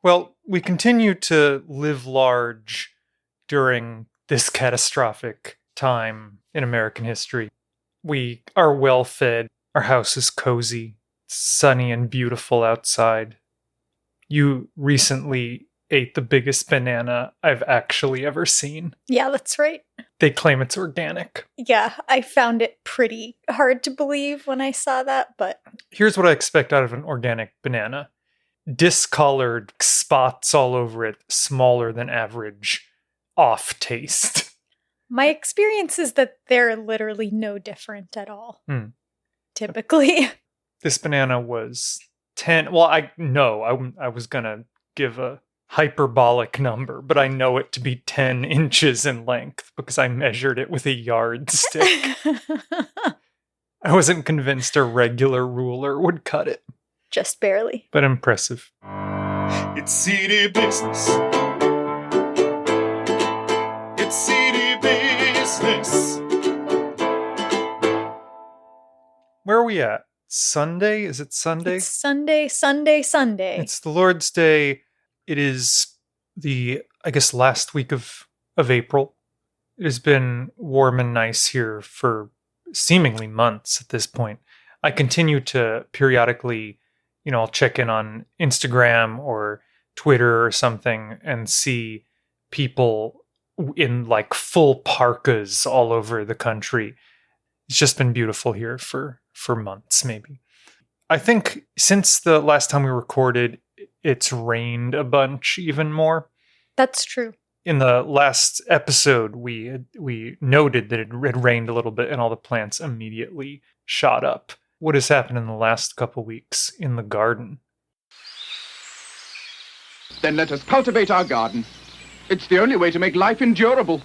Well, we continue to live large during this catastrophic time in American history. We are well fed. Our house is cozy. It's sunny and beautiful outside. You recently ate the biggest banana I've actually ever seen. Yeah, that's right. They claim it's organic. Yeah, I found it pretty hard to believe when I saw that, but... Here's what I expect out of an organic banana. Discolored spots all over it, smaller than average, off taste. My experience is that they're literally no different at all. Typically. This banana was 10. Well, I was going to give a hyperbolic number, but I know it to be 10 inches in length because I measured it with a yardstick. I wasn't convinced a regular ruler would cut it. Just barely. But impressive. It's city business. It's city business. Where are we at? Sunday? Is it Sunday? It's Sunday. It's the Lord's Day. It is the, I guess, last week of April. It has been warm and nice here for seemingly months at this point. I continue to periodically, I'll check in on Instagram or Twitter or something and see people in like full parkas all over the country. It's just been beautiful here for months, maybe. I think since the last time we recorded, it's rained a bunch even more. That's true. In the last episode, we noted that it had rained a little bit and all the plants immediately shot up. What has happened in the last couple weeks in the garden? Then let us cultivate our garden. It's the only way to make life endurable.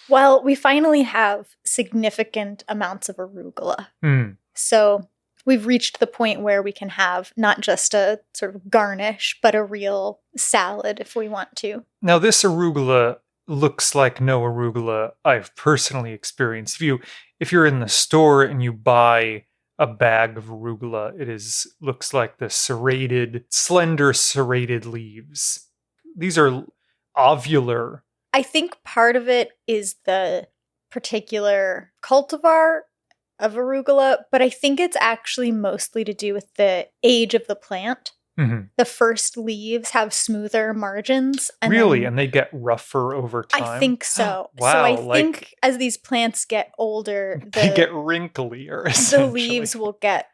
Well, we finally have significant amounts of arugula. So we've reached the point where we can have not just a sort of garnish, but a real salad if we want to. Now, this arugula looks like no arugula I've personally experienced. If you're in the store and you buy a bag of arugula, looks like the slender serrated leaves. These are ovular. I think part of it is the particular cultivar of arugula, but I think it's actually mostly to do with the age of the plant. Mm-hmm. The first leaves have smoother margins. And they get rougher over time? I think so. Wow, so I think as these plants get older, they get wrinklier, the leaves will get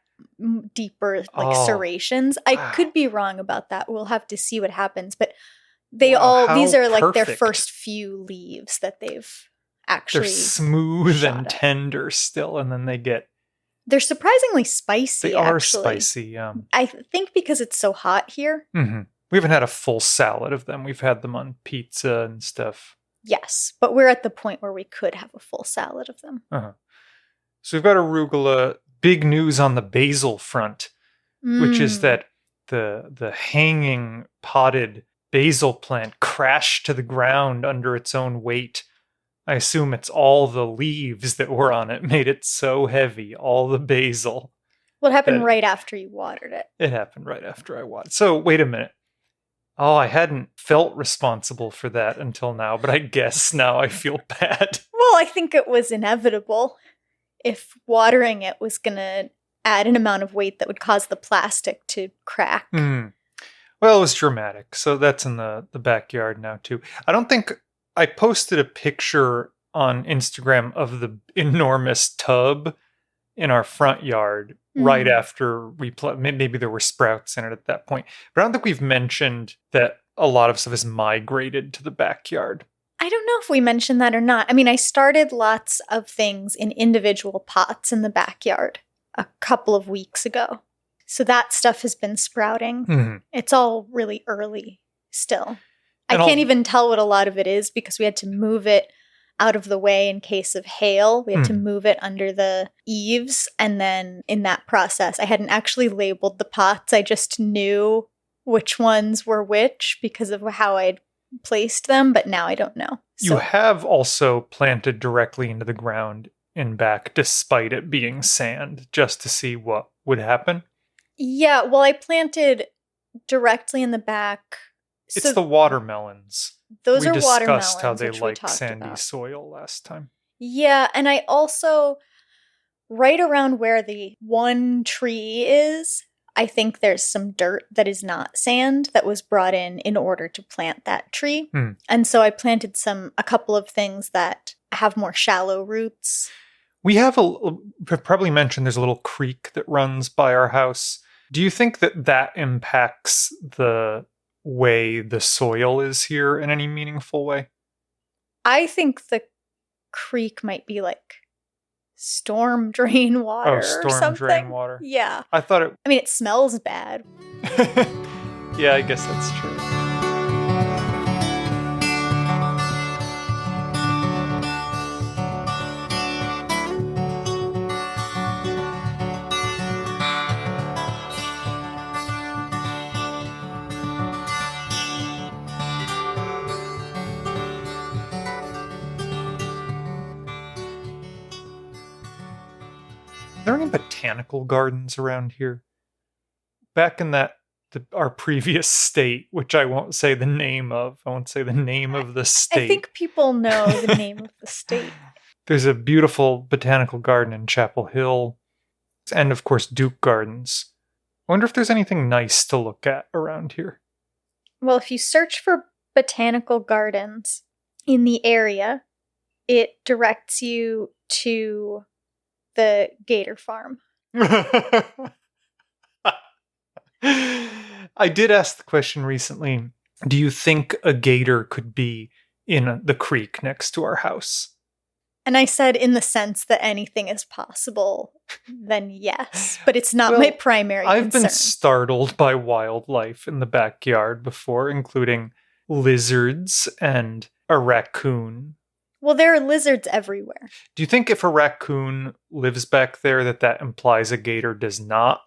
deeper, serrations. I could be wrong about that. We'll have to see what happens, but these are like their first few leaves that they've actually They're smooth and tender still, and then they're surprisingly spicy. They are spicy, yeah. I think because it's so hot here. Mm-hmm. We haven't had a full salad of them. We've had them on pizza and stuff. Yes, but we're at the point where we could have a full salad of them. Uh-huh. So we've got arugula. Big news on the basil front, which is that the hanging potted basil plant crashed to the ground under its own weight. I assume it's all the leaves that were on it made it so heavy, all the basil. What happened right after you watered it? It happened right after I watered. So wait a minute. Oh, I hadn't felt responsible for that until now, but I guess now I feel bad. Well, I think it was inevitable. If watering it was going to add an amount of weight that would cause the plastic to crack. Well, it was dramatic. So that's in the backyard now, too. I don't think I posted a picture on Instagram of the enormous tub in our front yard right after we maybe there were sprouts in it at that point. But I don't think we've mentioned that a lot of stuff has migrated to the backyard. I don't know if we mentioned that or not. I mean, I started lots of things in individual pots in the backyard a couple of weeks ago. So that stuff has been sprouting. Mm-hmm. It's all really early still. I can't even tell what a lot of it is because we had to move it out of the way in case of hail. We had to move it under the eaves. And then in that process, I hadn't actually labeled the pots. I just knew which ones were which because of how I'd placed them, but now I don't know. You have also planted directly into the ground in back, despite it being sand, just to see what would happen. Yeah, well, I planted directly in the back. It's the watermelons. Those we are watermelons. We discussed how they like sandy about. soil last time. Yeah, and I also, right around where the one tree is, I think there's some dirt that is not sand that was brought in order to plant that tree. And so I planted a couple of things that have more shallow roots. We have probably mentioned there's a little creek that runs by our house. Do you think that impacts the way the soil is here in any meaningful way? I think the creek might be like storm drain water. Oh, storm drain water. Yeah. I thought it... I mean, it smells bad. Yeah, I guess that's true. Are there any botanical gardens around here? Back in our previous state, which I won't say the name of. I won't say the name of the state. I think people know the name of the state. There's a beautiful botanical garden in Chapel Hill. And, of course, Duke Gardens. I wonder if there's anything nice to look at around here. Well, if you search for botanical gardens in the area, it directs you to the gator farm. I did ask the question recently, do you think a gator could be in the creek next to our house? And I said in the sense that anything is possible, then yes. But it's not my primary concern. I've been startled by wildlife in the backyard before, including lizards and a raccoon. Well, there are lizards everywhere. Do you think if a raccoon lives back there that implies a gator does not?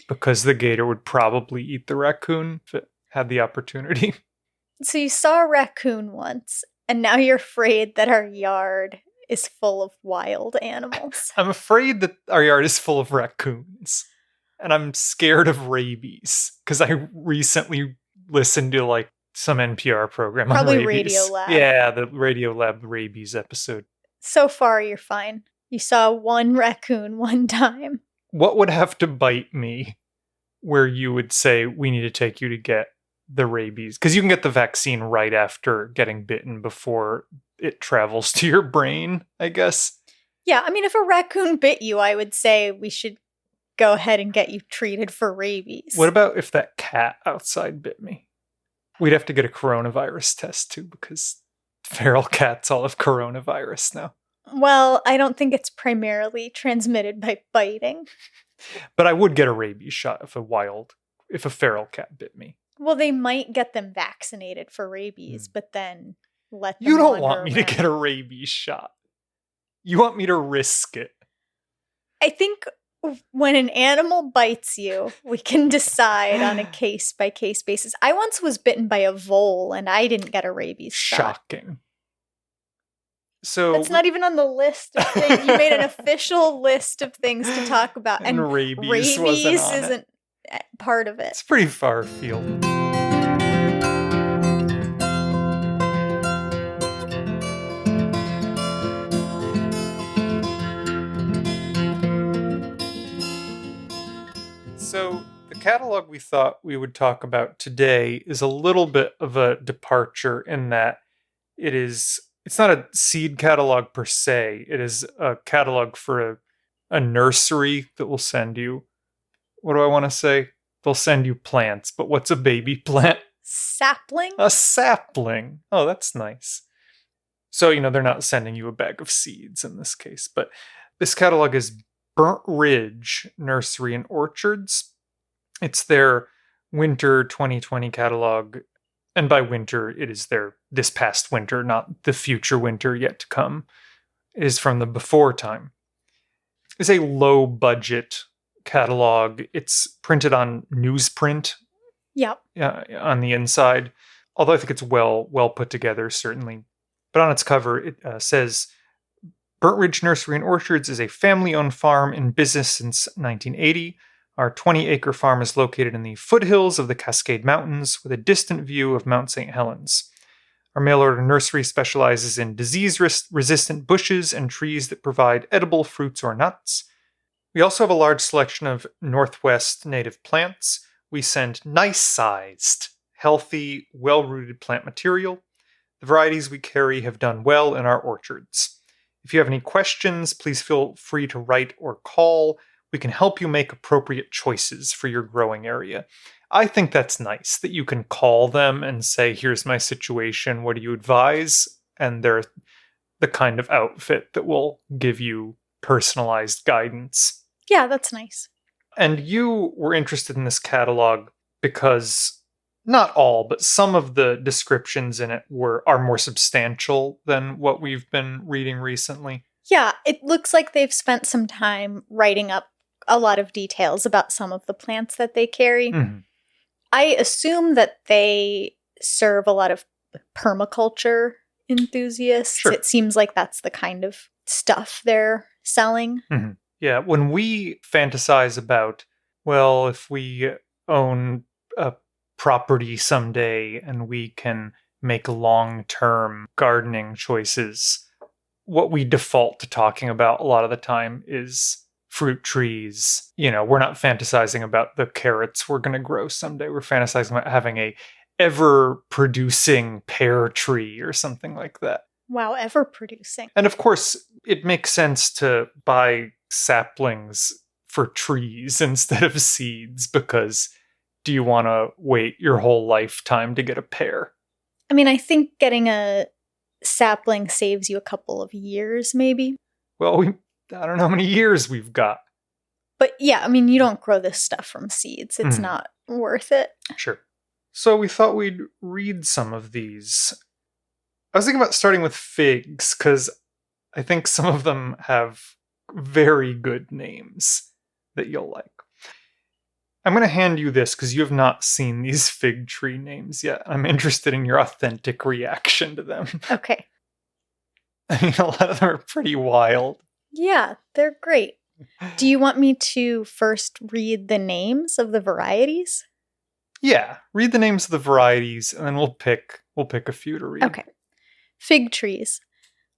Because the gator would probably eat the raccoon if it had the opportunity. So you saw a raccoon once, and now you're afraid that our yard is full of wild animals. I'm afraid that our yard is full of raccoons. And I'm scared of rabies. Because I recently listened to some NPR program Probably on rabies. Radio Lab. Yeah, the Radio Lab rabies episode. So far, you're fine. You saw one raccoon one time. What would have to bite me where you would say, we need to take you to get the rabies? Because you can get the vaccine right after getting bitten before it travels to your brain, I guess. Yeah, I mean, if a raccoon bit you, I would say we should go ahead and get you treated for rabies. What about if that cat outside bit me? We'd have to get a coronavirus test too, because feral cats all have coronavirus now. Well, I don't think it's primarily transmitted by biting. But I would get a rabies shot if a feral cat bit me. Well, they might get them vaccinated for rabies, but then let them You don't wander want me to around. get a rabies shot. You want me to risk it. I think when an animal bites you, we can decide on a case-by-case basis. I once was bitten by a vole, and I didn't get a rabies shot. Shocking. So That's not even on the list of things. You made an official list of things to talk about, and rabies wasn't on isn't part of it. It's pretty far afield. So the catalog we thought we would talk about today is a little bit of a departure in that it's not a seed catalog per se. It is a catalog for a nursery that will send you, what do I want to say? They'll send you plants, but what's a baby plant? Sapling? A sapling. Oh, that's nice. So, they're not sending you a bag of seeds in this case, but this catalog is Burnt Ridge Nursery and Orchards. It's their winter 2020 catalog. And by winter, it is this past winter, not the future winter yet to come. It is from the before time. It's a low budget catalog. It's printed on newsprint. Yep. On the inside. although I think it's well put together, certainly. But on its cover, it says, Burnt Ridge Nursery and Orchards is a family-owned farm in business since 1980. Our 20-acre farm is located in the foothills of the Cascade Mountains with a distant view of Mount St. Helens. Our mail-order nursery specializes in disease-resistant bushes and trees that provide edible fruits or nuts. We also have a large selection of Northwest native plants. We send nice-sized, healthy, well-rooted plant material. The varieties we carry have done well in our orchards. If you have any questions, please feel free to write or call. We can help you make appropriate choices for your growing area. I think that's nice that you can call them and say, here's my situation, what do you advise? And they're the kind of outfit that will give you personalized guidance. Yeah, that's nice. And you were interested in this catalog because not all, but some of the descriptions in it are more substantial than what we've been reading recently. Yeah, it looks like they've spent some time writing up a lot of details about some of the plants that they carry. Mm-hmm. I assume that they serve a lot of permaculture enthusiasts. Sure. It seems like that's the kind of stuff they're selling. Mm-hmm. Yeah, when we fantasize about, well, if we own a property someday and we can make long-term gardening choices, what we default to talking about a lot of the time is fruit trees. You know, we're not fantasizing about the carrots we're going to grow someday. We're fantasizing about having a ever-producing pear tree or something like that. Wow, ever producing. And of course, it makes sense to buy saplings for trees instead of seeds, because do you want to wait your whole lifetime to get a pear? I mean, I think getting a sapling saves you a couple of years, maybe. Well, I don't know how many years we've got. But yeah, I mean, you don't grow this stuff from seeds. It's not worth it. Sure. So we thought we'd read some of these. I was thinking about starting with figs, because I think some of them have very good names that you'll like. I'm going to hand you this because you have not seen these fig tree names yet. I'm interested in your authentic reaction to them. Okay. I mean, a lot of them are pretty wild. Yeah, they're great. Do you want me to first read the names of the varieties? Yeah, read the names of the varieties, and then we'll pick a few to read. Okay. Fig trees.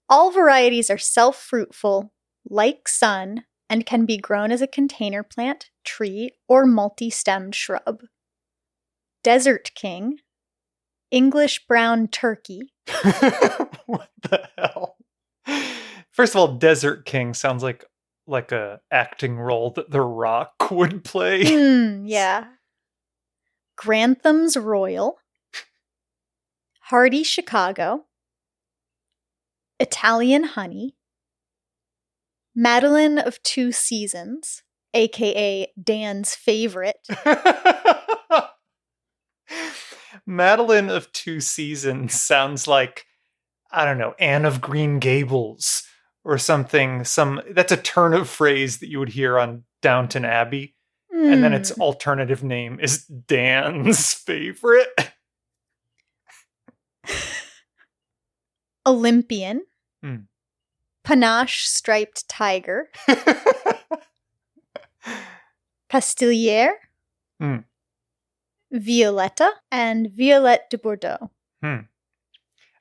All varieties are self-fruitful, like sun, and can be grown as a container plant, tree, or multi-stemmed shrub. Desert King, English brown turkey. What the hell? First of all, Desert King sounds like a acting role that The Rock would play. Yeah. Grantham's Royal, Hardy Chicago, Italian Honey, Madeline of Two Seasons, aka Dan's favorite. Madeline of Two Seasons sounds like, I don't know, Anne of Green Gables or something. That's a turn of phrase that you would hear on Downton Abbey. And then its alternative name is Dan's favorite. Olympian, Panache Striped Tiger, Pastilliere, Violetta, and Violette de Bordeaux. I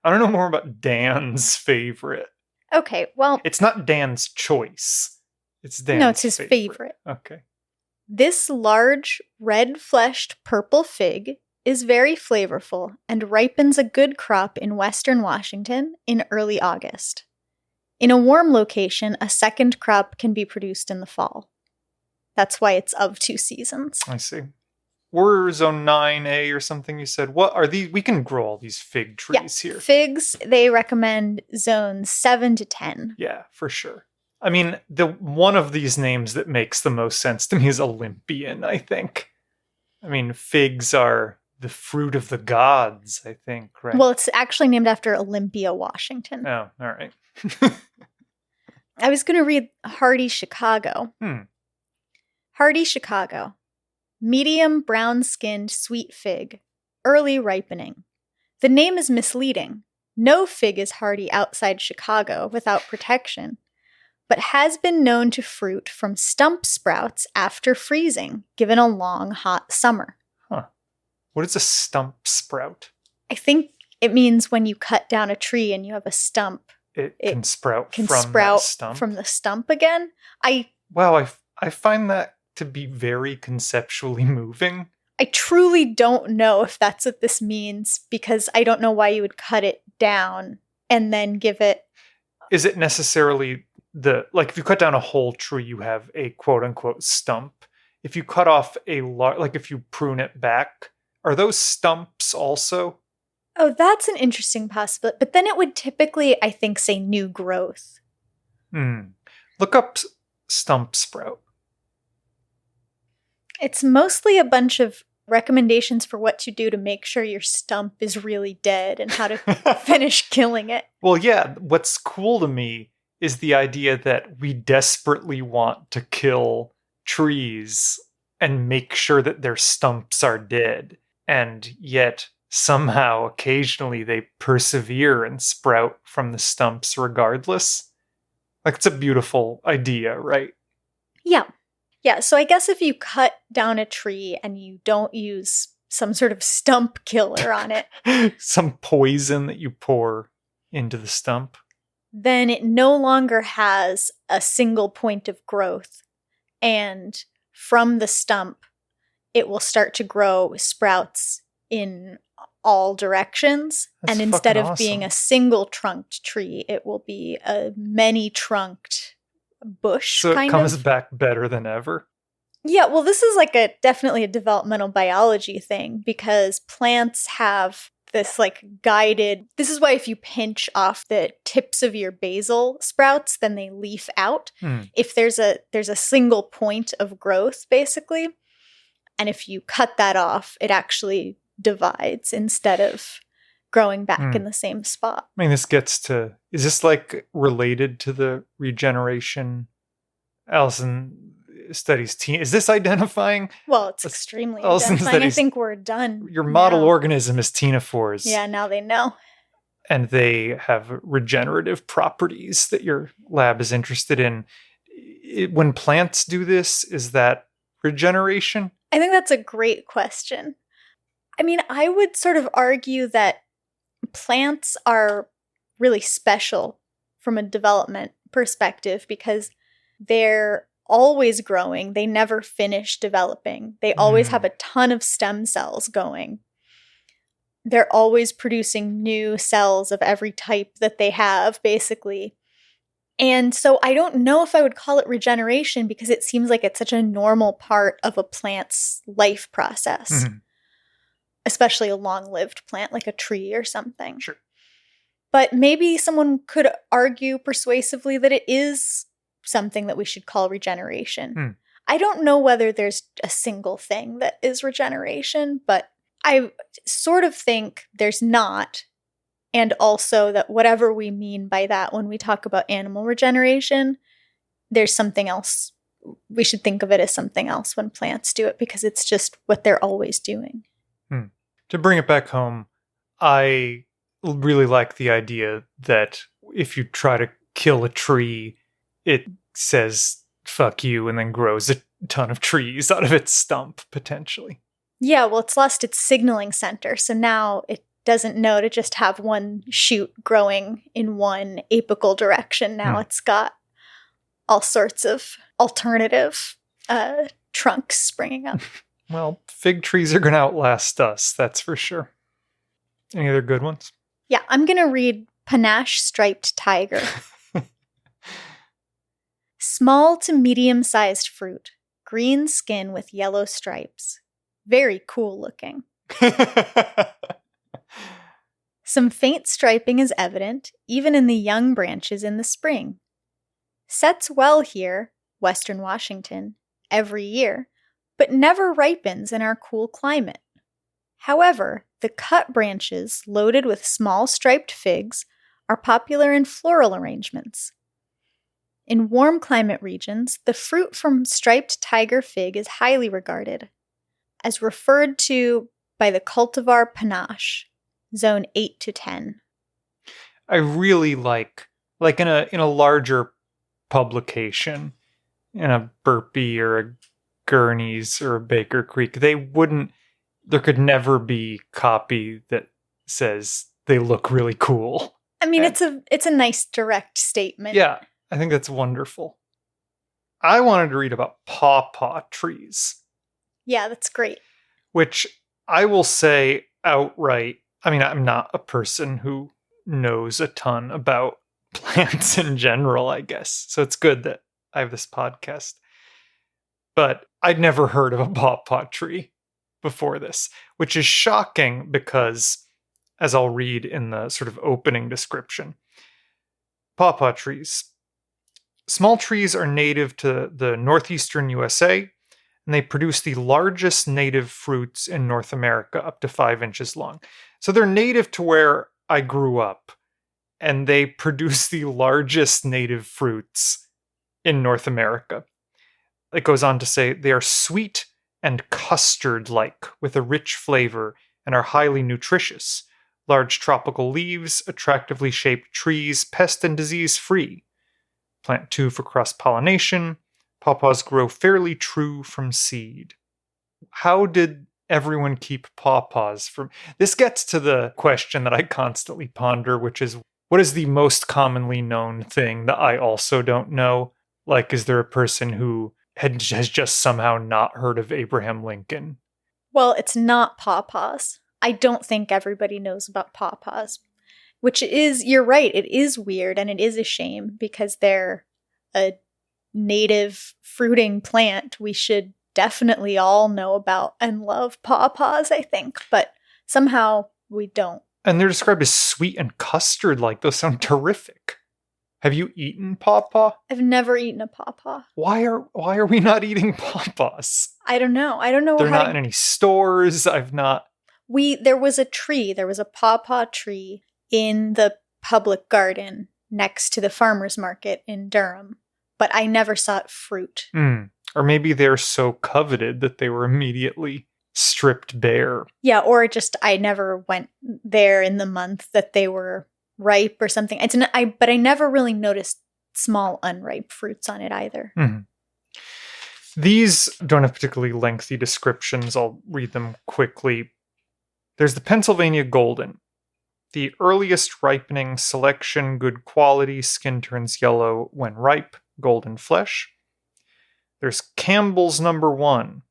don't know more about Dan's favorite. Okay, well... It's not Dan's choice. It's Dan's No, it's his favorite. Okay. This large, red-fleshed purple fig is very flavorful and ripens a good crop in western Washington in early August. In a warm location, a second crop can be produced in the fall. That's why it's of two seasons. I see. We're zone 9A or something, you said. What are these? We can grow all these fig trees here. Figs, they recommend zones 7 to 10. Yeah, for sure. I mean, the one of these names that makes the most sense to me is Olympian, I think. I mean, figs are the fruit of the gods, I think, right? Well, it's actually named after Olympia, Washington. Oh, all right. I was going to read Hardy Chicago. Hardy Chicago. Medium brown-skinned sweet fig. Early ripening. The name is misleading. No fig is hardy outside Chicago without protection, but has been known to fruit from stump sprouts after freezing, given a long, hot summer. Huh. What is a stump sprout? I think it means when you cut down a tree and you have a stump, It can sprout can from sprout that stump? from the stump again. Wow, I find that to be very conceptually moving. I truly don't know if that's what this means, because I don't know why you would cut it down and then give it... Is it necessarily like if you cut down a whole tree, you have a quote unquote stump? If you cut off like if you prune it back, are those stumps also? Oh, that's an interesting possibility. But then it would typically, I think, say new growth. Look up stump sprout. It's mostly a bunch of recommendations for what to do to make sure your stump is really dead and how to finish killing it. Well, yeah, what's cool to me is the idea that we desperately want to kill trees and make sure that their stumps are dead. And yet, somehow, occasionally, they persevere and sprout from the stumps regardless. Like, it's a beautiful idea, right? Yeah. Yeah, so I guess if you cut down a tree and you don't use some sort of stump killer on it, some poison that you pour into the stump, then it no longer has a single point of growth. And from the stump, it will start to grow sprouts in all directions. That's and instead fucking of being awesome. a single trunked tree, it will be a many trunked bush. So it kind comes of. back better than ever. Yeah, well, this is like definitely a developmental biology thing, because plants have this like guided... This is why if you pinch off the tips of your basil sprouts, then they leaf out. If there's a single point of growth, basically, and if you cut that off, it actually divides instead of growing back in the same spot. I mean, this gets to... Is this like related to the regeneration? Allison studies teen. Is this identifying? Well, it's extremely Allison identifying. I studies... think we're done. Your model now. organism is ctenophores. Yeah, now they know. And they have regenerative properties that your lab is interested in. When plants do this, is that regeneration? I think that's a great question. I mean, I would sort of argue that plants are really special from a development perspective because they're always growing. They never finish developing. They always have a ton of stem cells going. They're always producing new cells of every type that they have, basically. And so I don't know if I would call it regeneration because it seems like it's such a normal part of a plant's life process. Especially a long-lived plant like a tree or something. Sure. But maybe someone could argue persuasively that it is something that we should call regeneration. I don't know whether there's a single thing that is regeneration, but I sort of think there's not. And also that whatever we mean by that when we talk about animal regeneration, there's something else. We should think of it as something else when plants do it because it's just what they're always doing. To bring it back home, I really like the idea that if you try to kill a tree, it says, fuck you, and then grows a ton of trees out of its stump, potentially. Yeah, well, it's lost its signaling center, so now it doesn't know to just have one shoot growing in one apical direction. Now it's got all sorts of alternative trunks springing up. Well, fig trees are going to outlast us, that's for sure. Any other good ones? Yeah, I'm going to read Panache Striped Tiger. Small to medium-sized fruit, green skin with yellow stripes. Very cool looking. Some faint striping is evident, even in the young branches in the spring. Sets well here, Western Washington, every year, but never ripens in our cool climate. However, the cut branches loaded with small striped figs are popular in floral arrangements. In warm climate regions, the fruit from striped tiger fig is highly regarded, as referred to by the cultivar panache. zone 8 to 10. I really like in a larger publication, in a Burpee or a Gurney's or a Baker Creek, there could never be copy that says they look really cool. I mean, it's a nice direct statement. Yeah, I think that's wonderful. I wanted to read about pawpaw trees. Yeah, that's great. Which I will say outright, I mean, I'm not a person who knows a ton about plants in general, I guess. So it's good that I have this podcast. But I'd never heard of a pawpaw tree before this, which is shocking because, as I'll read in the sort of opening description, pawpaw trees. Small trees are native to the northeastern USA, and they produce the largest native fruits in North America, up to 5 inches long. So they're native to where I grew up, and they produce the largest native fruits in North America. It goes on to say they are sweet and custard-like with a rich flavor and are highly nutritious. Large tropical leaves, attractively shaped trees, pest and disease free. Plant 2 for cross-pollination. Pawpaws grow fairly true from seed. How did everyone keep pawpaws from... This gets to the question that I constantly ponder, which is, what is the most commonly known thing that I also don't know? Like, is there a person who has just somehow not heard of Abraham Lincoln? Well, it's not pawpaws. I don't think everybody knows about pawpaws, which is, you're right, it is weird and it is a shame because they're a native fruiting plant. We should definitely all know about and love pawpaws, I think, but somehow we don't. And they're described as sweet and custard-like. Those sound terrific. Have you eaten pawpaw? I've never eaten a pawpaw. Why are we not eating pawpaws? I don't know. They're not in any stores. There was a pawpaw tree in the public garden next to the farmer's market in Durham, but I never saw it fruit. Or maybe they're so coveted that they were immediately stripped bare. Yeah, or just I never went there in the month that they were ripe or something. But I never really noticed small unripe fruits on it either. Mm-hmm. These don't have particularly lengthy descriptions. I'll read them quickly. There's the Pennsylvania Golden. The earliest ripening selection, good quality, skin turns yellow when ripe, golden flesh. There's Campbell's number 1.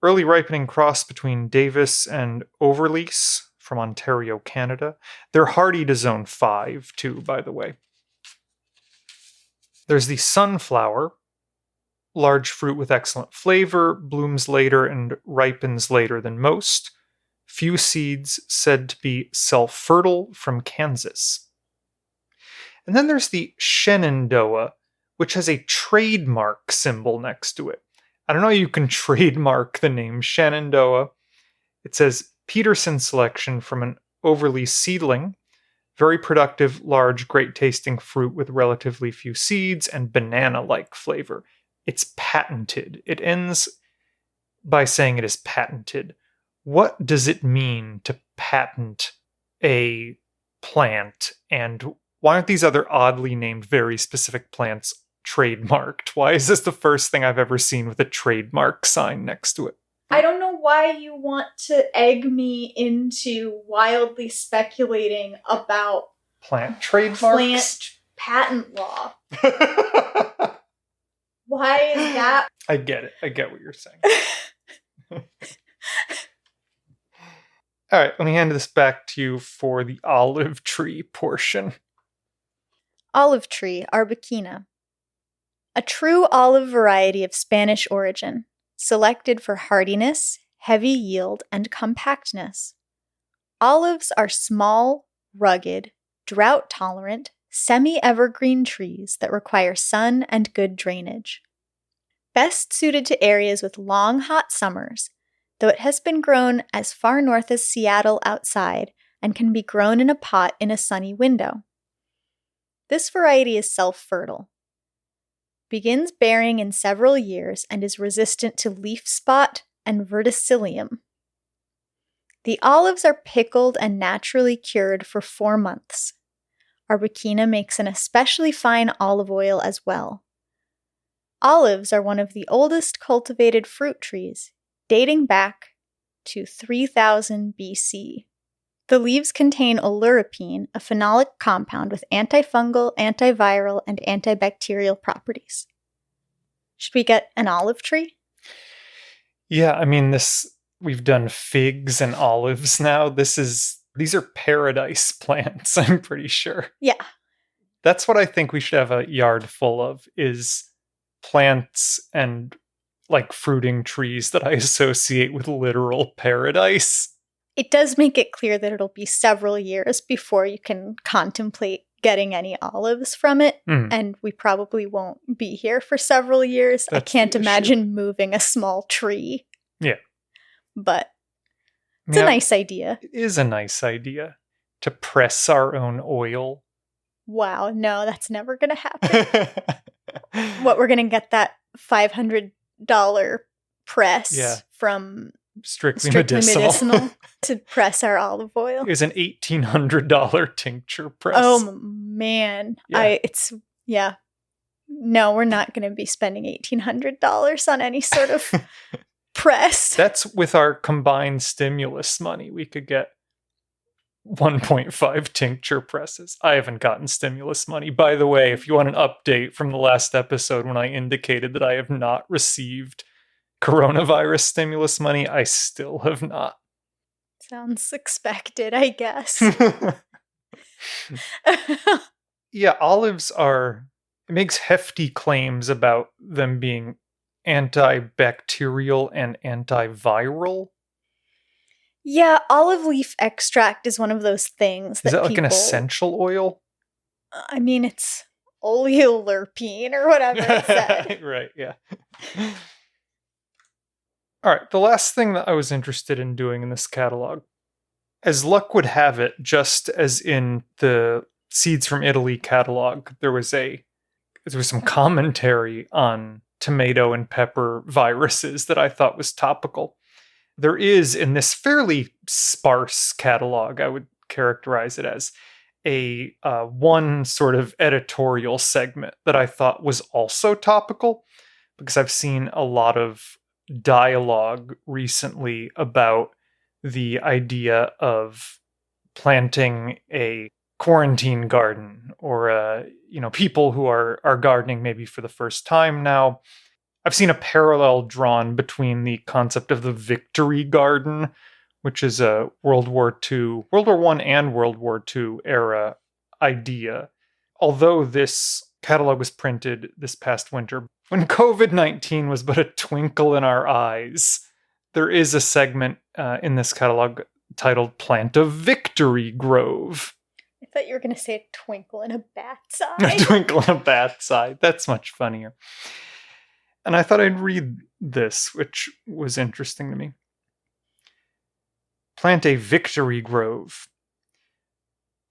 Early ripening cross between Davis and Overlease from Ontario, Canada. They're hardy to zone 5, too, by the way. There's the Sunflower. Large fruit with excellent flavor, blooms later and ripens later than most. Few seeds said to be self-fertile from Kansas. And then there's the Shenandoah, which has a trademark symbol next to it. I don't know how you can trademark the name Shenandoah. It says Peterson selection from an Overlease seedling. Very productive, large, great-tasting fruit with relatively few seeds and banana-like flavor. It's patented. It ends by saying it is patented. What does it mean to patent a plant? And why aren't these other oddly named, very specific plants trademarked? Why is this the first thing I've ever seen with a trademark sign next to it? I don't know why you want to egg me into wildly speculating about plant trademarks? Plant patent law. Why is that? I get it. I get what you're saying. All right, let me hand this back to you for the olive tree portion. Olive tree, Arbequina. A true olive variety of Spanish origin, selected for hardiness, heavy yield, and compactness. Olives are small, rugged, drought-tolerant, semi-evergreen trees that require sun and good drainage. Best suited to areas with long, hot summers, though it has been grown as far north as Seattle outside and can be grown in a pot in a sunny window. This variety is self-fertile. Begins bearing in several years and is resistant to leaf spot and verticillium. The olives are pickled and naturally cured for 4 months. Arbequina makes an especially fine olive oil as well. Olives are one of the oldest cultivated fruit trees, dating back to 3000 BC. The leaves contain oleuropein, a phenolic compound with antifungal, antiviral, and antibacterial properties. Should we get an olive tree? Yeah, I mean, we've done figs and olives now. These are paradise plants, I'm pretty sure. Yeah. That's what I think we should have a yard full of, is plants and like fruiting trees that I associate with literal paradise. It does make it clear that it'll be several years before you can contemplate getting any olives from it, and we probably won't be here for several years. I can't imagine moving a small tree. Yeah. But it's a nice idea. It is a nice idea to press our own oil. Wow, no, that's never going to happen. What, we're going to get that $500 press from Strictly medicinal to press our olive oil. It was an $1,800 tincture press. Oh man, No, we're not going to be spending $1,800 on any sort of press. That's with our combined stimulus money. We could get 1.5 tincture presses. I haven't gotten stimulus money. By the way, if you want an update from the last episode when I indicated that I have not received coronavirus stimulus money, I still have not. Sounds expected, I guess. Yeah, olives it makes hefty claims about them being antibacterial and antiviral. Yeah, olive leaf extract is one of those things that is that like an essential oil? I mean, it's oleolerpine or whatever it said. Right, yeah. All right, the last thing that I was interested in doing in this catalog, as luck would have it, just as in the Seeds from Italy catalog, there was some commentary on tomato and pepper viruses that I thought was topical. There is, in this fairly sparse catalog, I would characterize it as a one sort of editorial segment that I thought was also topical, because I've seen a lot of dialogue recently about the idea of planting a quarantine garden, or people who are gardening maybe for the first time now. I've seen a parallel drawn between the concept of the victory garden, which is a World War I and World War II era idea. Although this catalog was printed this past winter, when COVID-19 was but a twinkle in our eyes, there is a segment in this catalog titled Plant a Victory Grove. I thought you were going to say a twinkle in a bat's eye. A twinkle in a bat's eye. That's much funnier. And I thought I'd read this, which was interesting to me. Plant a victory grove.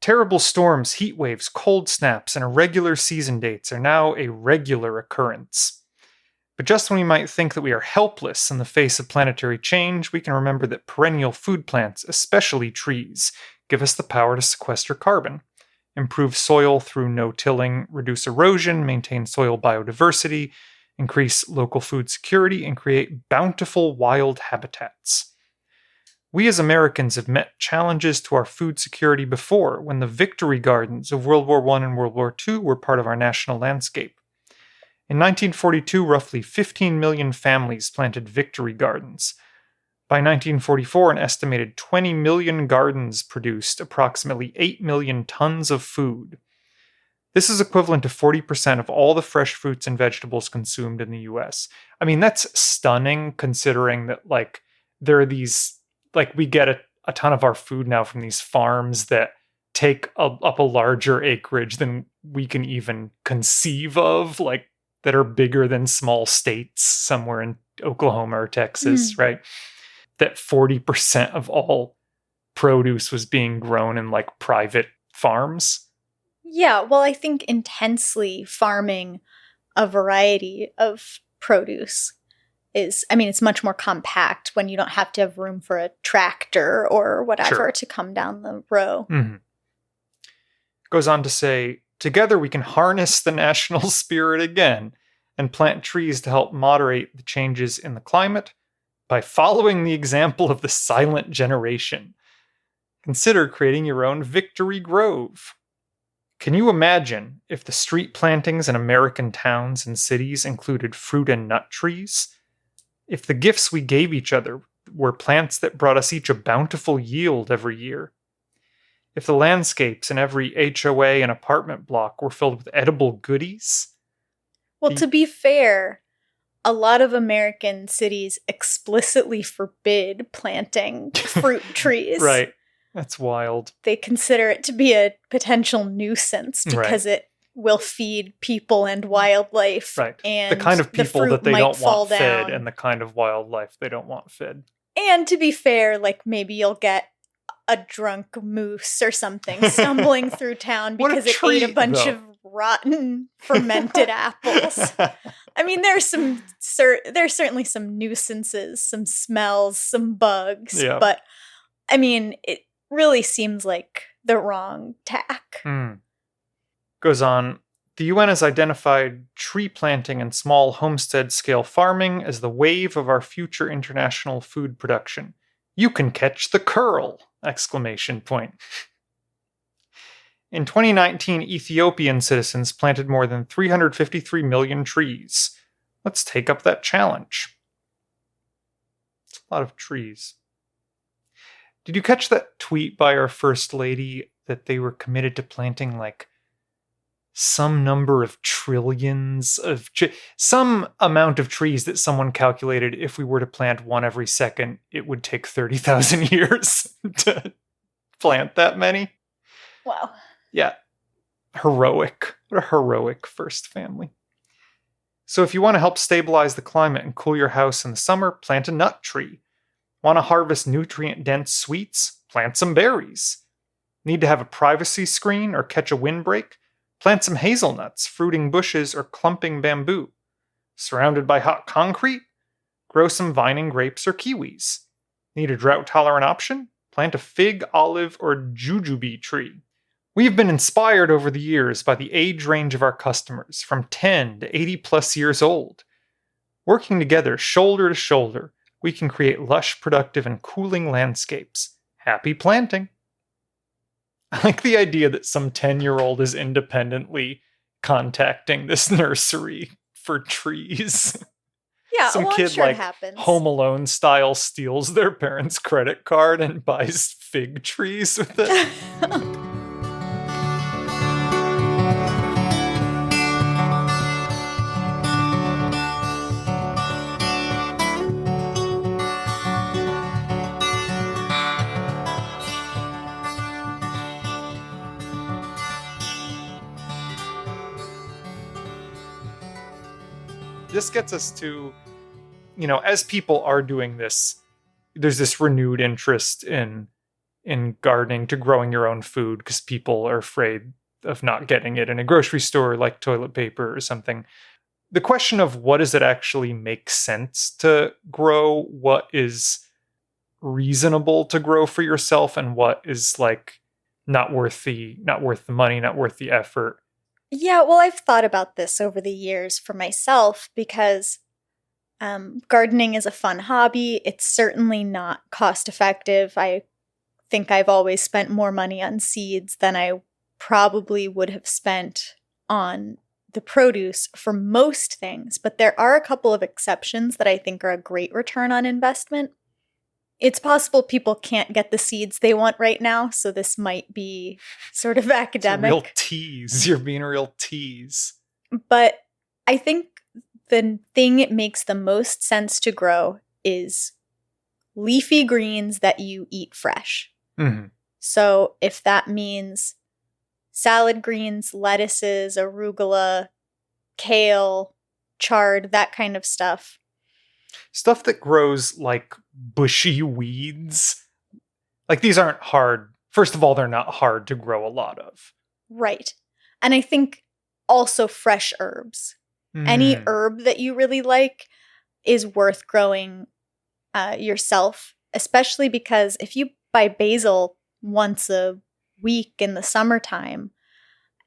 Terrible storms, heat waves, cold snaps, and irregular season dates are now a regular occurrence. But just when we might think that we are helpless in the face of planetary change, we can remember that perennial food plants, especially trees, give us the power to sequester carbon, improve soil through no-tilling, reduce erosion, maintain soil biodiversity, increase local food security, and create bountiful wild habitats. We as Americans have met challenges to our food security before, when the victory gardens of World War I and World War II were part of our national landscape. In 1942, roughly 15 million families planted victory gardens. By 1944, an estimated 20 million gardens produced approximately 8 million tons of food. This is equivalent to 40% of all the fresh fruits and vegetables consumed in the US. I mean, that's stunning, considering that, there are these, we get a ton of our food now from these farms that take up a larger acreage than we can even conceive of, that are bigger than small states somewhere in Oklahoma or Texas, right? That 40% of all produce was being grown in private farms. Yeah, well, I think intensely farming a variety of produce it's much more compact when you don't have to have room for a tractor or whatever Sure. to come down the row. Mm-hmm. Goes on to say, together we can harness the national spirit again and plant trees to help moderate the changes in the climate by following the example of the silent generation. Consider creating your own Victory Grove. Can you imagine if the street plantings in American towns and cities included fruit and nut trees? If the gifts we gave each other were plants that brought us each a bountiful yield every year? If the landscapes in every HOA and apartment block were filled with edible goodies? Well, to be fair, a lot of American cities explicitly forbid planting fruit trees. Right. That's wild. They consider it to be a potential nuisance because it will feed people and wildlife. Right. And the kind of people fruit that they might don't fall want fed down. and the kind of wildlife they don't want fed. And to be fair, like maybe you'll get a drunk moose or something stumbling through town What a because it ate treat, a bunch though. of rotten fermented apples. I mean, there's certainly some nuisances, some smells, some bugs, Yeah. but I mean, it really seems like the wrong tack. Goes on, the UN has identified tree planting and small homestead-scale farming as the wave of our future international food production. You can catch the curl! Exclamation point. In 2019, Ethiopian citizens planted more than 353 million trees. Let's take up that challenge. It's a lot of trees. Did you catch that tweet by our First Lady that they were committed to planting like some number of trillions of some amount of trees that someone calculated if we were to plant one every second, it would take 30,000 years to plant that many? Wow. Yeah. Heroic. What a heroic first family. So if you want to help stabilize the climate and cool your house in the summer, plant a nut tree. Want to harvest nutrient-dense sweets? Plant some berries. Need to have a privacy screen or catch a windbreak? Plant some hazelnuts, fruiting bushes, or clumping bamboo. Surrounded by hot concrete? Grow some vining grapes or kiwis. Need a drought-tolerant option? Plant a fig, olive, or jujube tree. We've been inspired over the years by the age range of our customers, from 10 to 80 plus years old. Working together, shoulder to shoulder, we can create lush, productive, and cooling landscapes. Happy planting! I like the idea that some 10-year-old is independently contacting this nursery for trees. Yeah, Some well, I'm kid sure like it happens. Home Alone style steals their parents' credit card and buys fig trees with it. This gets us to, as people are doing this, there's this renewed interest in gardening, to growing your own food, because people are afraid of not getting it in a grocery store, like toilet paper or something. The question of what does it actually make sense to grow, what is reasonable to grow for yourself, and what is like not worth the money, not worth the effort. Yeah, well, I've thought about this over the years for myself because gardening is a fun hobby. It's certainly not cost effective. I think I've always spent more money on seeds than I probably would have spent on the produce for most things. But there are a couple of exceptions that I think are a great return on investment. It's possible people can't get the seeds they want right now, so this might be sort of academic. It's a real tease. You're being a real tease. But I think the thing it makes the most sense to grow is leafy greens that you eat fresh. Mm-hmm. So if that means salad greens, lettuces, arugula, kale, chard, that kind of stuff. Stuff that grows like bushy weeds. Like these aren't hard. First of all, they're not hard to grow a lot of. Right. And I think also fresh herbs. Any herb that you really like, is worth growing yourself, especially because if you buy basil once a week in the summertime,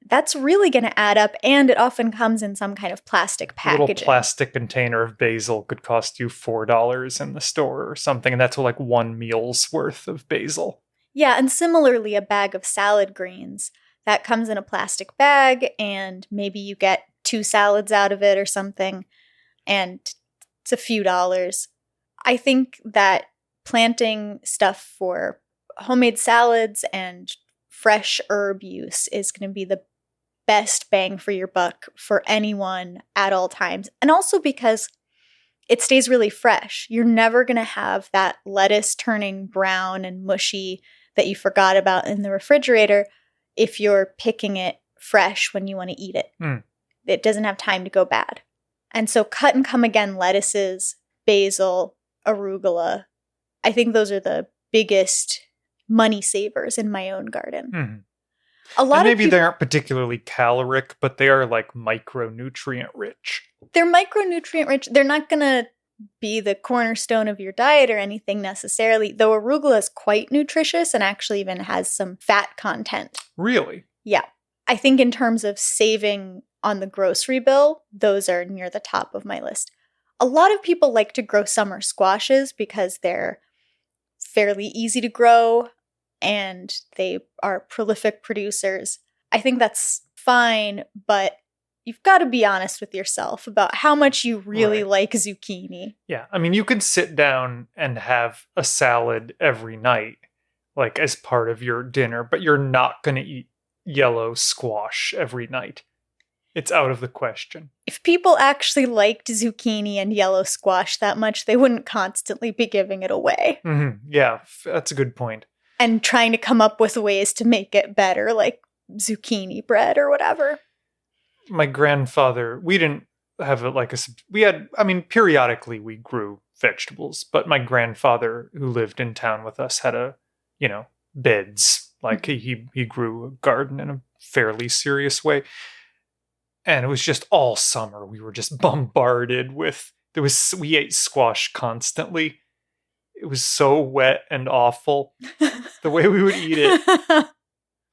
that's really going to add up, and it often comes in some kind of plastic packaging. A little plastic container of basil could cost you $4 in the store or something, and that's like one meal's worth of basil. Yeah, and similarly, a bag of salad greens, that comes in a plastic bag, and maybe you get 2 salads out of it or something, and it's a few dollars. I think that planting stuff for homemade salads and fresh herb use is going to be the best bang for your buck for anyone at all times. And also because it stays really fresh. You're never going to have that lettuce turning brown and mushy that you forgot about in the refrigerator if you're picking it fresh when you want to eat it. It doesn't have time to go bad. And so cut and come again lettuces, basil, arugula, I think those are the biggest money savers in my own garden. A lot and maybe of they aren't particularly caloric, but they are like micronutrient rich. They're micronutrient rich. They're not going to be the cornerstone of your diet or anything necessarily, though arugula is quite nutritious and actually even has some fat content. Really? Yeah. I think in terms of saving on the grocery bill, those are near the top of my list. A lot of people like to grow summer squashes because they're fairly easy to grow and they are prolific producers. I think that's fine, but you've got to be honest with yourself about how much you really like zucchini. Yeah, I mean, you could sit down and have a salad every night, like as part of your dinner, but you're not going to eat yellow squash every night. It's out of the question. If people actually liked zucchini and yellow squash that much, they wouldn't constantly be giving it away. Yeah, that's a good point. And trying to come up with ways to make it better, like zucchini bread or whatever. My grandfather, we didn't have periodically we grew vegetables, but my grandfather who lived in town with us had beds. Like he grew a garden in a fairly serious way. And it was just all summer. We were just bombarded with, we ate squash constantly. It was so wet and awful. The way we would eat it.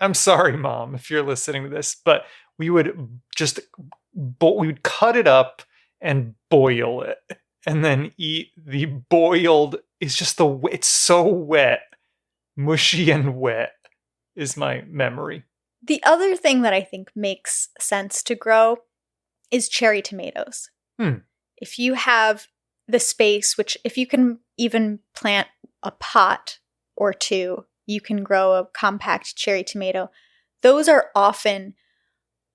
I'm sorry, Mom, if you're listening to this, but we would just, we would cut it up and boil it. And then eat the boiled, it's so wet. Mushy and wet is my memory. The other thing that I think makes sense to grow is cherry tomatoes. If you have the space, which if you can even plant a pot or two, you can grow a compact cherry tomato. Those are often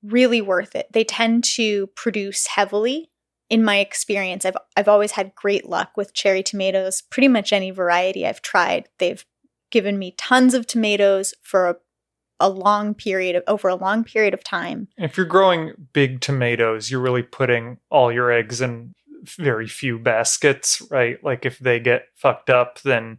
really worth it. They tend to produce heavily. In my experience, I've always had great luck with cherry tomatoes. Pretty much any variety I've tried, they've given me tons of tomatoes for over a long period of time. If you're growing big tomatoes, you're really putting all your eggs in very few baskets, right? Like if they get fucked up, then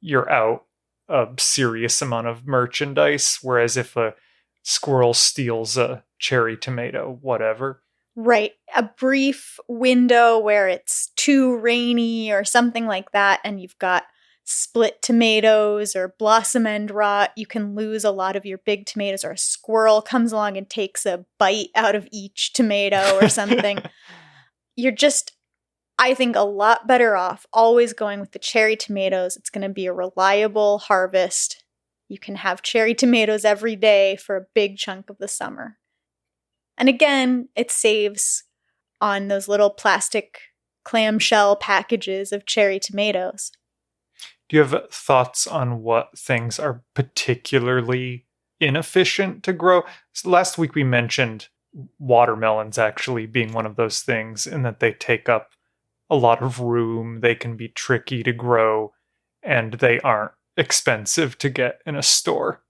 you're out a serious amount of merchandise. Whereas if a squirrel steals a cherry tomato, whatever. Right. A brief window where it's too rainy or something like that, and you've got split tomatoes or blossom end rot, you can lose a lot of your big tomatoes, or a squirrel comes along and takes a bite out of each tomato or something. You're just, I think, a lot better off always going with the cherry tomatoes. It's going to be a reliable harvest. You can have cherry tomatoes every day for a big chunk of the summer. And again, it saves on those little plastic clamshell packages of cherry tomatoes. Do you have thoughts on what things are particularly inefficient to grow? So last week we mentioned watermelons actually being one of those things, in that they take up a lot of room, they can be tricky to grow, and they aren't expensive to get in a store.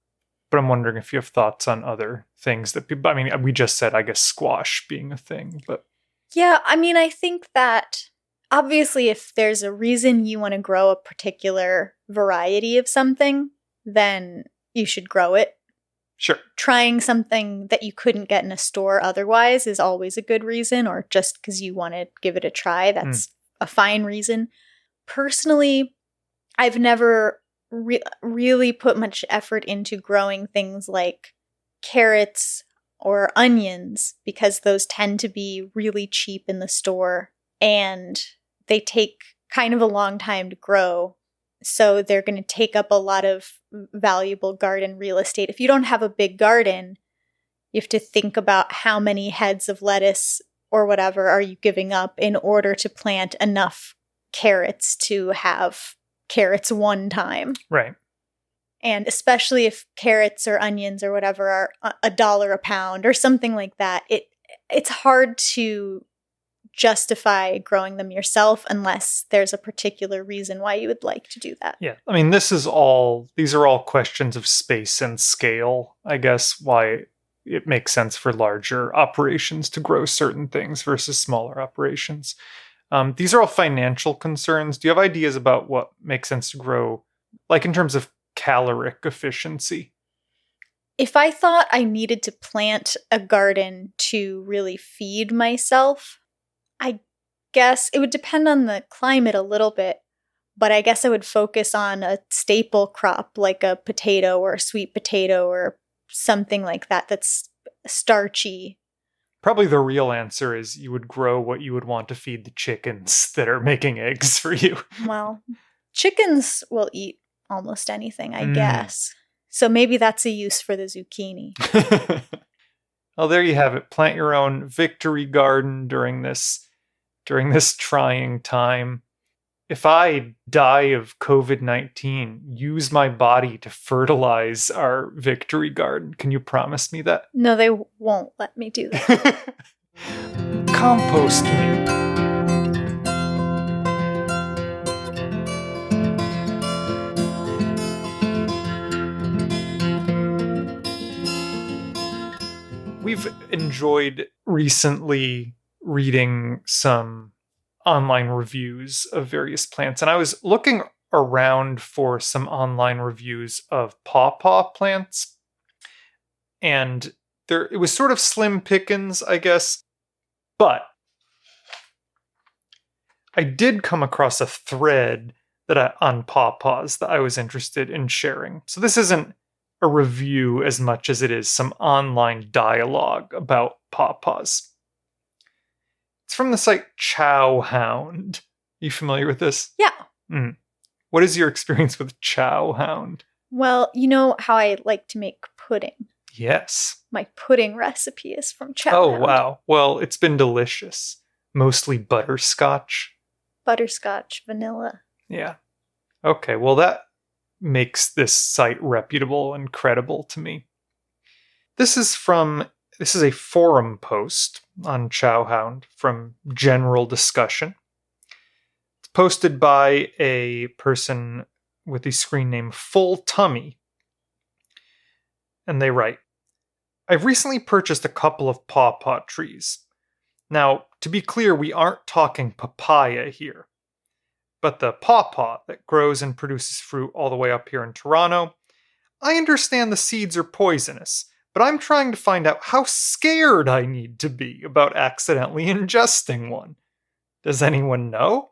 But I'm wondering if you have thoughts on other things that people, we just said, I guess, squash being a thing, but. Yeah, I think that obviously if there's a reason you want to grow a particular variety of something, then you should grow it. Sure. Trying something that you couldn't get in a store otherwise is always a good reason, or just because you want to give it a try, that's a fine reason. Personally, I've never really put much effort into growing things like carrots or onions because those tend to be really cheap in the store and they take kind of a long time to grow. So they're going to take up a lot of valuable garden real estate. If you don't have a big garden, you have to think about how many heads of lettuce or whatever are you giving up in order to plant enough carrots to have carrots one time. Right. And especially if carrots or onions or whatever are $1 a pound or something like that, it's hard to justify growing them yourself unless there's a particular reason why you would like to do that. Yeah. I mean, these are all questions of space and scale, I guess, why it makes sense for larger operations to grow certain things versus smaller operations. These are all financial concerns. Do you have ideas about what makes sense to grow, like in terms of caloric efficiency? If I thought I needed to plant a garden to really feed myself, I guess it would depend on the climate a little bit, but I guess I would focus on a staple crop like a potato or a sweet potato or something like that that's starchy. Probably the real answer is you would grow what you would want to feed the chickens that are making eggs for you. Well, chickens will eat almost anything, I guess. So maybe that's a use for the zucchini. Well, there you have it. Plant your own victory garden during this trying time. If I die of COVID-19, use my body to fertilize our victory garden. Can you promise me that? No, they won't let me do that. Compost me. We've enjoyed recently reading some online reviews of various plants, and I was looking around for some online reviews of pawpaw plants, and it was sort of slim pickings, I guess, but I did come across a thread on pawpaws that I was interested in sharing. So this isn't a review as much as it is some online dialogue about pawpaws. It's from the site Chowhound. You familiar with this? Yeah. What is your experience with Chowhound? Well, you know how I like to make pudding. Yes. My pudding recipe is from Chowhound. Oh, wow. Well, it's been delicious. Mostly butterscotch. Butterscotch, vanilla. Yeah. Okay, well that makes this site reputable and credible to me. This is a forum post on Chowhound from General Discussion. It's posted by a person with the screen name Full Tummy. And they write, I've recently purchased a couple of pawpaw trees. Now, to be clear, we aren't talking papaya here. But the pawpaw that grows and produces fruit all the way up here in Toronto, I understand the seeds are poisonous, but I'm trying to find out how scared I need to be about accidentally ingesting one. Does anyone know?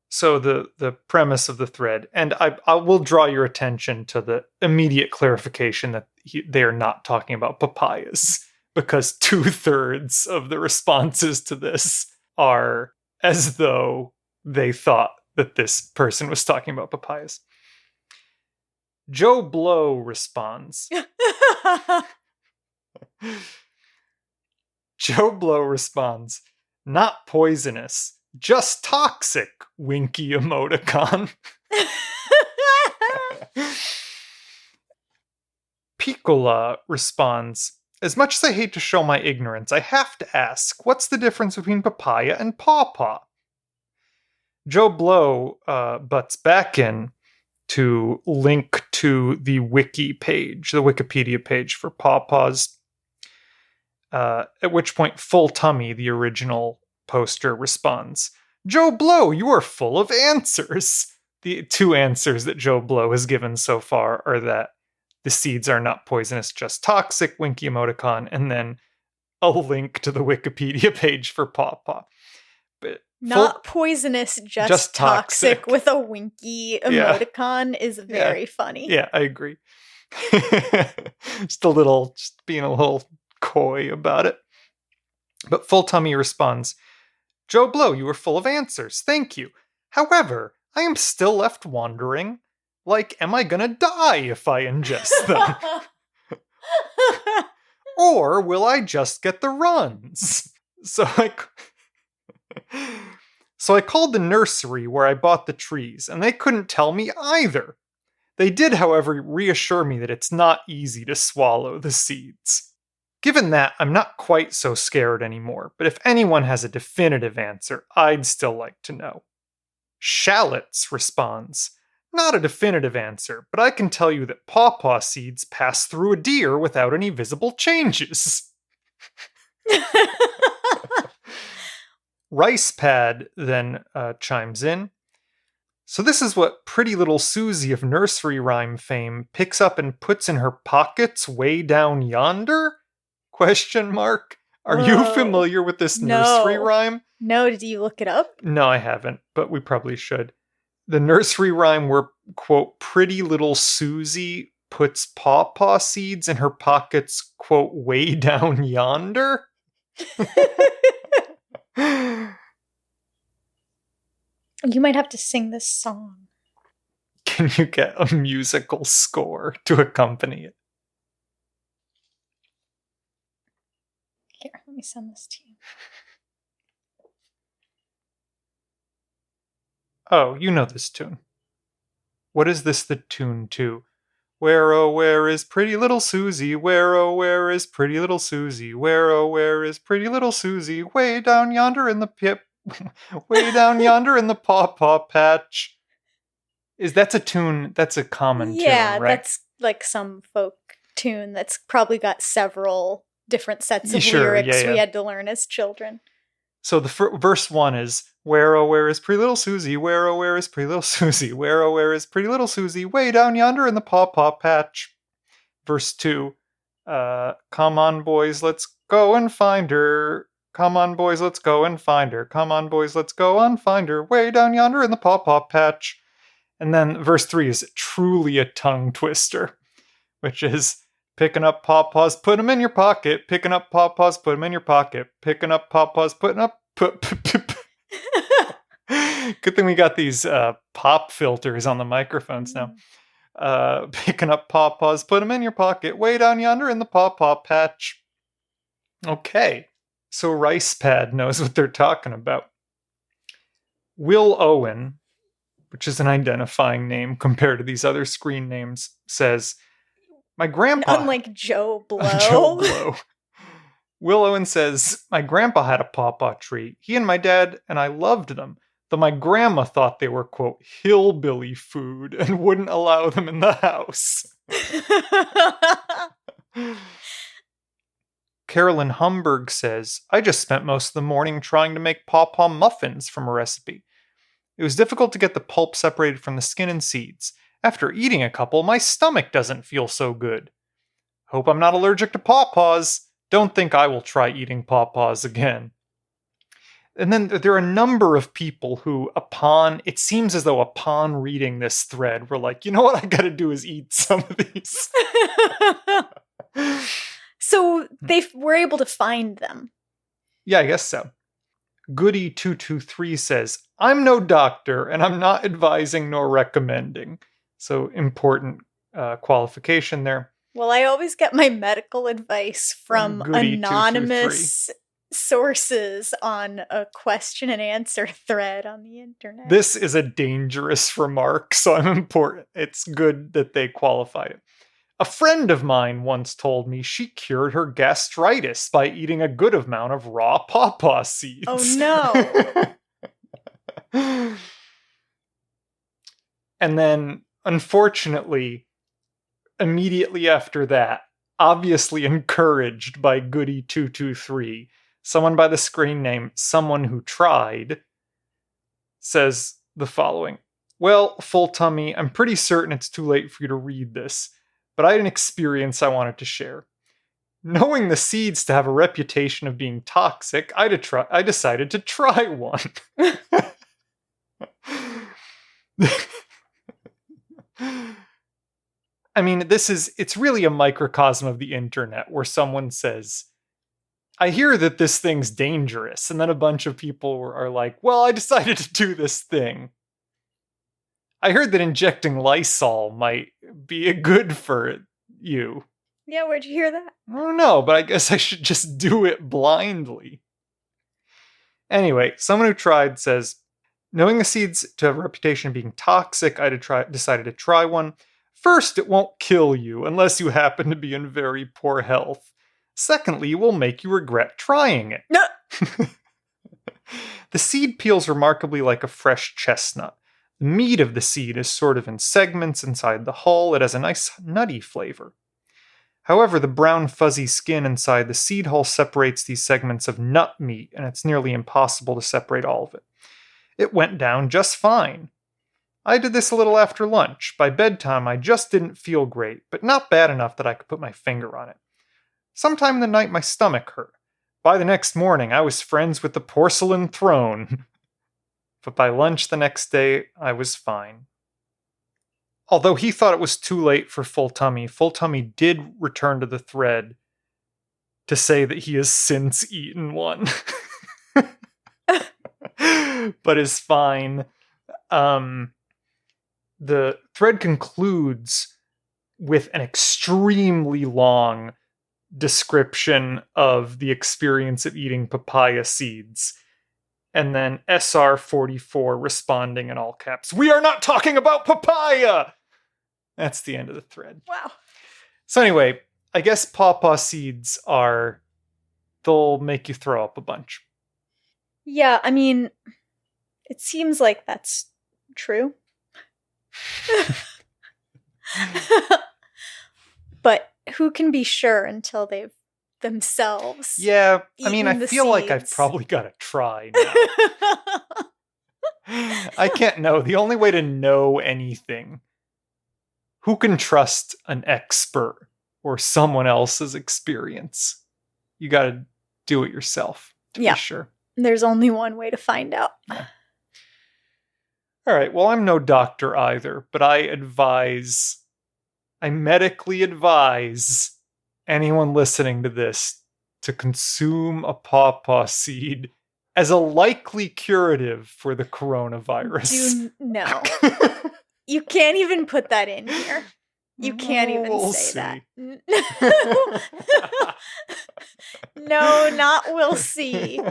So the premise of the thread, and I will draw your attention to the immediate clarification that they are not talking about papayas, because 2/3 of the responses to this are as though they thought that this person was talking about papayas. Joe Blow responds. Joe Blow responds, not poisonous, just toxic, winky emoticon. Piccola responds, as much as I hate to show my ignorance, I have to ask, what's the difference between papaya and pawpaw? Joe Blow butts back in to link to the wiki page, the Wikipedia page for pawpaws, at which point Full Tummy, the original poster, responds, Joe Blow, you are full of answers. The two answers that Joe Blow has given so far are that the seeds are not poisonous, just toxic, winky emoticon, and then a link to the Wikipedia page for pawpaw. Not poisonous, just toxic with a winky emoticon is very funny. Yeah, I agree. Just being a little coy about it. But Full Tummy responds, Joe Blow, you were full of answers. Thank you. However, I am still left wondering, am I gonna die if I ingest them? Or will I just get the runs? So I called the nursery where I bought the trees, and they couldn't tell me either. They did, however, reassure me that it's not easy to swallow the seeds. Given that, I'm not quite so scared anymore, but if anyone has a definitive answer, I'd still like to know. Shallots responds, not a definitive answer, but I can tell you that pawpaw seeds pass through a deer without any visible changes. Rice Pad then chimes in. So this is what pretty little Susie of nursery rhyme fame picks up and puts in her pockets way down yonder? ? Are you familiar with this nursery rhyme? No, did you look it up? No, I haven't, but we probably should. The nursery rhyme where, quote, pretty little Susie puts pawpaw seeds in her pockets, quote, way down yonder? You might have to sing this song. Can you get a musical score to accompany it? Here, let me send this to you. Oh, you know this tune. What is this the tune to? Where, oh, where is pretty little Susie? Where, oh, where is pretty little Susie? Where, oh, where is pretty little Susie? Way down yonder in the way down yonder in the pawpaw patch. That's a tune, that's a common tune, right? Yeah, that's like some folk tune that's probably got several different sets of lyrics we had to learn as children. So the verse 1 is, where, oh, where is pretty little Susie? Where, oh, where is pretty little Susie? Where, oh, where is pretty little Susie? Way down yonder in the pawpaw patch. Verse 2, come on, boys, let's go and find her. Come on, boys, let's go and find her. Come on, boys, let's go and find her. Way down yonder in the pawpaw patch. And then verse 3 is truly a tongue twister, which is picking up pawpaws, put them in your pocket. Picking up pawpaws, put them in your pocket. Picking up pawpaws, putting up... Good thing we got these pop filters on the microphones now. Picking up pawpaws, put them in your pocket. Way down yonder in the pawpaw patch. Okay. So Rice Pad knows what they're talking about. Will Owen, which is an identifying name compared to these other screen names, says, my grandpa... Unlike Joe Blow. Joe Blow. Will Owen says, my grandpa had a pawpaw tree. He and my dad and I loved them, though my grandma thought they were, quote, hillbilly food and wouldn't allow them in the house. Carolyn Humberg says, I just spent most of the morning trying to make pawpaw muffins from a recipe. It was difficult to get the pulp separated from the skin and seeds. After eating a couple, my stomach doesn't feel so good. Hope I'm not allergic to pawpaws. Don't think I will try eating pawpaws again. And then there are a number of people who, it seems as though upon reading this thread, were like, you know what I gotta do is eat some of these. So they were able to find them. Yeah, I guess so. Goody223 says, I'm no doctor, and I'm not advising nor recommending. So important qualification there. Well, I always get my medical advice from anonymous sources on a question and answer thread on the internet. This is a dangerous remark, so it's good that they qualified it. A friend of mine once told me she cured her gastritis by eating a good amount of raw pawpaw seeds. Oh no. And then, unfortunately, immediately after that, obviously encouraged by Goody223, someone by the screen name Someone Who Tried says the following. Well, Full Tummy, I'm pretty certain it's too late for you to read this, but I had an experience I wanted to share. Knowing the seeds to have a reputation of being toxic, I decided to try one. I mean, it's really a microcosm of the internet where someone says, I hear that this thing's dangerous. And then a bunch of people are like, well, I decided to do this thing. I heard that injecting Lysol might be good for you. Yeah, where'd you hear that? I don't know, but I guess I should just do it blindly. Anyway, someone who tried says, knowing the seeds to have a reputation of being toxic, I decided to try one. First, it won't kill you unless you happen to be in very poor health. Secondly, it will make you regret trying it. No. The seed peels remarkably like a fresh chestnut. The meat of the seed is sort of in segments inside the hull. It has a nice nutty flavor. However, the brown fuzzy skin inside the seed hull separates these segments of nut meat, and it's nearly impossible to separate all of it. It went down just fine. I did this a little after lunch. By bedtime, I just didn't feel great, but not bad enough that I could put my finger on it. Sometime in the night, my stomach hurt. By the next morning, I was friends with the porcelain throne. But by lunch the next day, I was fine. Although he thought it was too late for Full Tummy did return to the thread to say that he has since eaten one. But is fine. The thread concludes with an extremely long description of the experience of eating papaya seeds. And then SR44 responding in all caps, "We are not talking about papaya!" That's the end of the thread. Wow. So anyway, I guess pawpaw seeds they'll make you throw up a bunch. Yeah, I mean, it seems like that's true. But who can be sure until they've themselves? Yeah, I mean, I eaten the feel like I've seeds? probably got to try now. I can't know. The only way to know anything, who can trust an expert or someone else's experience? You got to do it yourself to be sure. There's only one way to find out. Yeah. All right, well, I'm no doctor either, but I medically advise anyone listening to this to consume a pawpaw seed as a likely curative for the coronavirus. No. You can't even put that in here. You can't even say that. No, not we'll see.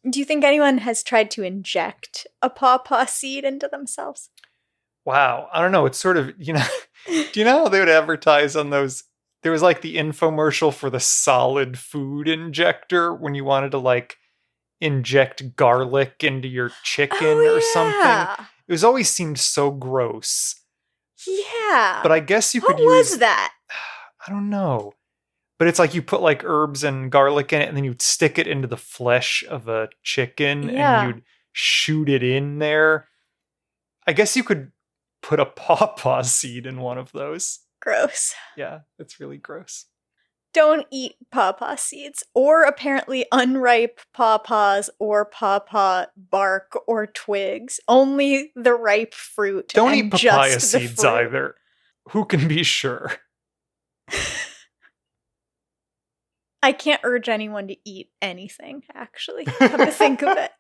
Do you think anyone has tried to inject a pawpaw seed into themselves? Wow. I don't know. It's sort of, do you know how they would advertise on those? There was like the infomercial for the solid food injector when you wanted to like inject garlic into your chicken or something. It was always seemed so gross. Yeah. But I guess you could use... What was that? I don't know. But it's like you put like herbs and garlic in it and then you'd stick it into the flesh of a chicken and you'd shoot it in there. I guess you could put a pawpaw seed in one of those. Gross. Yeah, it's really gross. Don't eat pawpaw seeds, or apparently unripe pawpaws or pawpaw bark or twigs. Only the ripe fruit. Don't and eat papaya just the seeds fruit. either. Who can be sure? I can't urge anyone to eat anything, actually, come to think of it.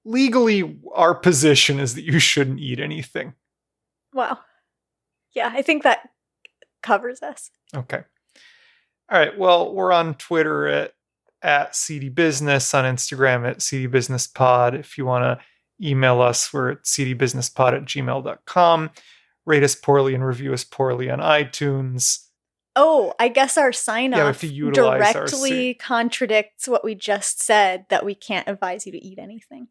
Legally, our position is that you shouldn't eat anything. Wow. Yeah, I think that covers us. Okay. All right. Well, we're on Twitter at CD Business, on Instagram at CD Business Pod. If you want to email us, we're at cdbusinesspod@gmail.com. Rate us poorly and review us poorly on iTunes. Oh, I guess our sign off directly our contradicts what we just said, that we can't advise you to eat anything.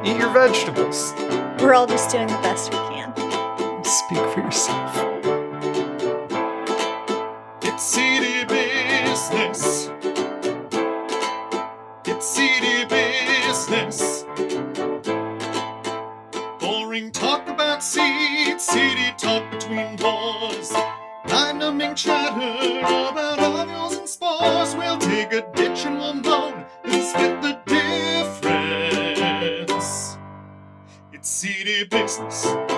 Eat your vegetables. We're all just doing the best we can. Speak for yourself. It's CD business. It's CD business. Boring talk about seeds, CD talk between paws. mind-numbing chatter about ovules and spores. We'll dig a ditch and we'll moan and split the difference. It's seedy business.